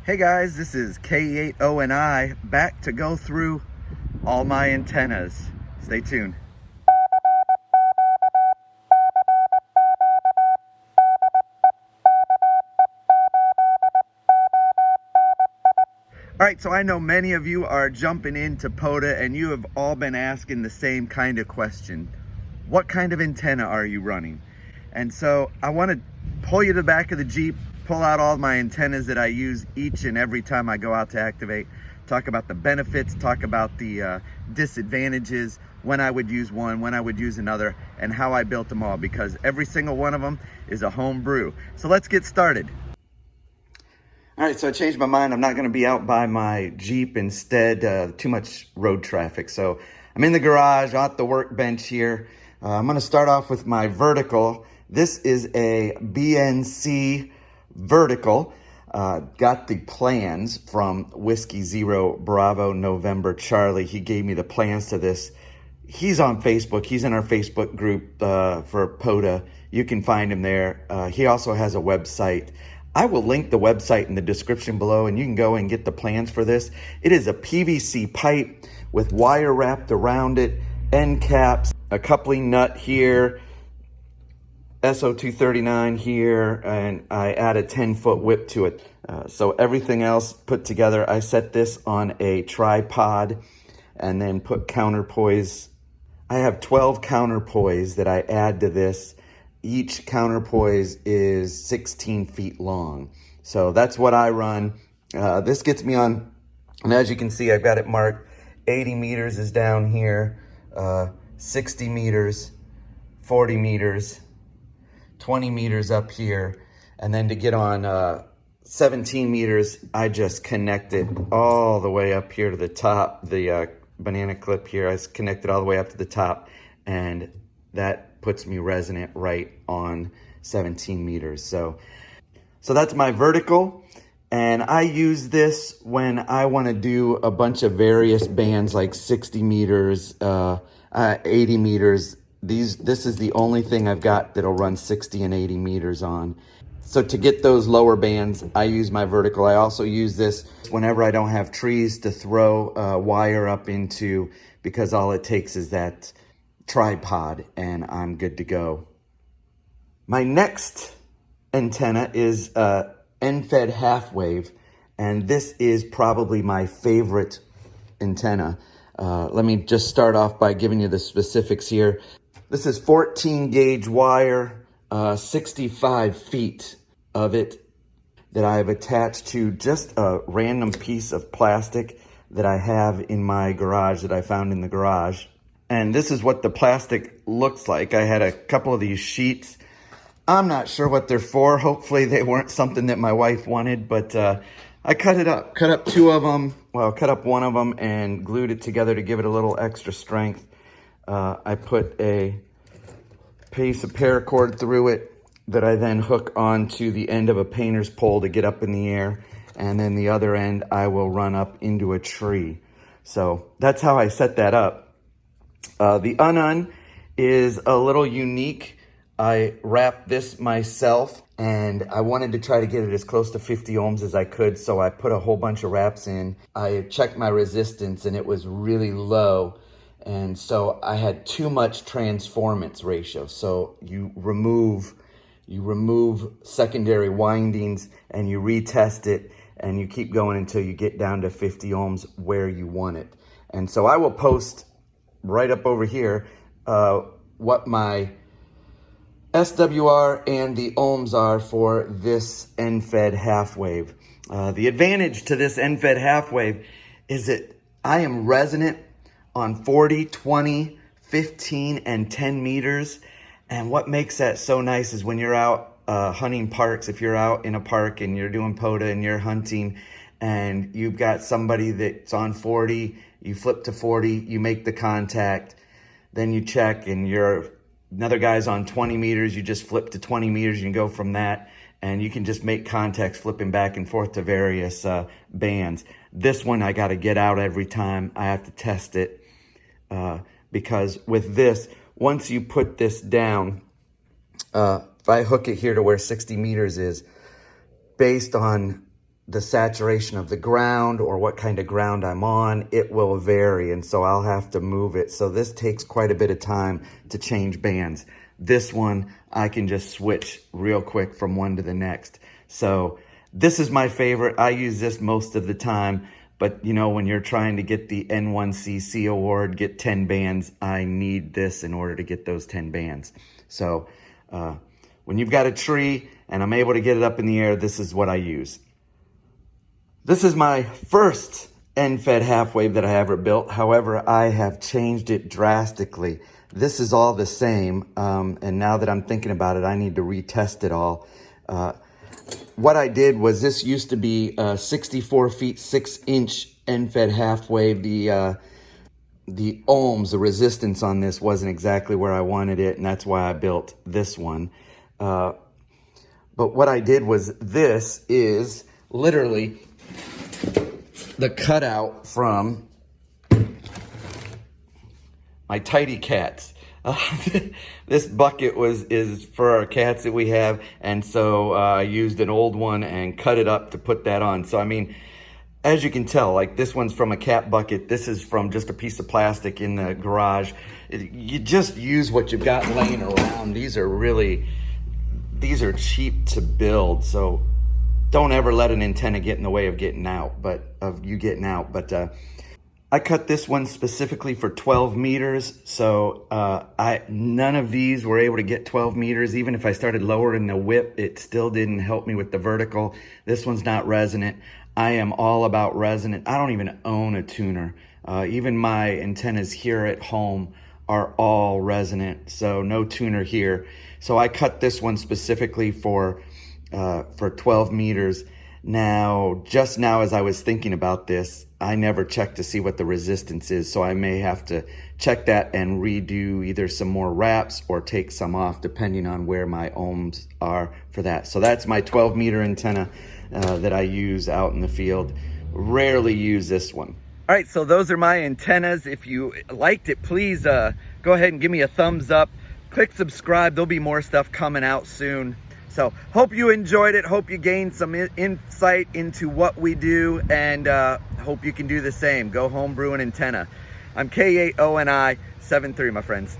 Hey guys, this is K8ONI back to go through all my antennas. Stay tuned. All right, so I know many of you are jumping into POTA and you have all been asking the same kind of question. What kind of antenna are you running? And so I want to pull you to the back of the Jeep, pull out all my antennas that I use each and every time I go out to activate, talk about the benefits, talk about the disadvantages, when I would use one, when I would use another, and how I built them all, because every single one of them is a home brew. So let's get started. All right, so I changed my mind. I'm not going to be out by my Jeep. Instead, too much road traffic. So I'm in the garage, at the workbench here. I'm going to start off with my vertical. This is a BNC vertical. Got the plans from Whiskey Zero Bravo November Charlie. He gave me the plans to this. He's on Facebook. He's in our Facebook group for POTA. You can find him there. He also has a website. I will link the website in the description below, and you can go and get the plans for this. It is a PVC pipe with wire wrapped around it, end caps, a coupling nut here, SO239 here, and I add a 10-foot whip to it. So everything else put together, I set this on a tripod and then put counterpoise. I have 12 counterpoise that I add to this. Each counterpoise is 16 feet long. So that's what I run. This gets me on, and as you can see, I've got it marked. 80 meters is down here, 60 meters, 40 meters, 20 meters up here. And then to get on 17 meters, I just connected all the way up here to the top. The banana clip here, I connected all the way up to the top, and that puts me resonant right on 17 meters. So that's my vertical. And I use this when I want to do a bunch of various bands like 60 meters, 80 meters. This is the only thing I've got that'll run 60 and 80 meters on. So to get those lower bands, I use my vertical. I also use this whenever I don't have trees to throw wire up into, because all it takes is that tripod and I'm good to go. My next antenna is end-fed half wave, and this is probably my favorite antenna. Let me just start off by giving you the specifics here. This is 14 gauge wire, 65 feet of it that I've attached to just a random piece of plastic that I have in my garage, that I found in the garage. And this is what the plastic looks like. I had a couple of these sheets. I'm not sure what they're for. Hopefully they weren't something that my wife wanted, but I cut it up. Cut up two of them. Well, cut up one of them and glued it together to give it a little extra strength. I put a piece of paracord through it that I then hook onto the end of a painter's pole to get up in the air. And then the other end I will run up into a tree. So that's how I set that up. The unun is a little unique. I wrapped this myself, and I wanted to try to get it as close to 50 ohms as I could, so I put a whole bunch of wraps in. I checked my resistance, and it was really low, and so I had too much transformance ratio. So you remove secondary windings, and you retest it, and you keep going until you get down to 50 ohms where you want it. And so I will post right up over here what my SWR and the ohms are for this end-fed half wave. The advantage to this end-fed half wave is that I am resonant on 40, 20, 15, and 10 meters. And what makes that so nice is when you're out hunting parks, if you're out in a park and you're doing POTA and you're hunting and you've got somebody that's on 40, you flip to 40, you make the contact, then you check, and another guy's on 20 meters, you just flip to 20 meters, you can go from that, and you can just make contacts flipping back and forth to various bands. This one I got to get out every time. I have to test it because with this, once you put this down, if I hook it here to where 60 meters is, based on the saturation of the ground or what kind of ground I'm on, it will vary, and so I'll have to move it. So this takes quite a bit of time to change bands. This one, I can just switch real quick from one to the next. So this is my favorite. I use this most of the time, but you know, when you're trying to get the N1CC award, get 10 bands, I need this in order to get those 10 bands. So when you've got a tree and I'm able to get it up in the air, this is what I use. This is my first end-fed half wave that I ever built. However, I have changed it drastically. This is all the same, and now that I'm thinking about it, I need to retest it all. What I did was, this used to be 64 feet 6-inch end-fed half wave. The ohms, the resistance on this wasn't exactly where I wanted it, and that's why I built this one. But what I did was, this is literally the cutout from my tidy cats. This bucket is for our cats that we have, and so I used an old one and cut it up to put that on. So I mean, as you can tell, like, this one's from a cat bucket. This is from just a piece of plastic in the garage. You just use what you've got laying around. These are cheap to build, so don't ever let an antenna get in the way of getting out, But I cut this one specifically for 12 meters. So none of these were able to get 12 meters. Even if I started lowering the whip, it still didn't help me with the vertical. This one's not resonant. I am all about resonant. I don't even own a tuner. Even my antennas here at home are all resonant, so no tuner here. So I cut this one specifically for 12 meters. Now, just now as I was thinking about this, I never checked to see what the resistance is, so I may have to check that and redo either some more wraps or take some off, depending on where my ohms are for that. So that's my 12 meter antenna that I use out in the field. Rarely use this one. All right, so those are my antennas. If you liked it, please go ahead and give me a thumbs up. Click subscribe. There'll be more stuff coming out soon. So hope you enjoyed it. Hope you gained some insight into what we do, and hope you can do the same. Go Homebrew Antenna. I'm K8ONI 73, my friends.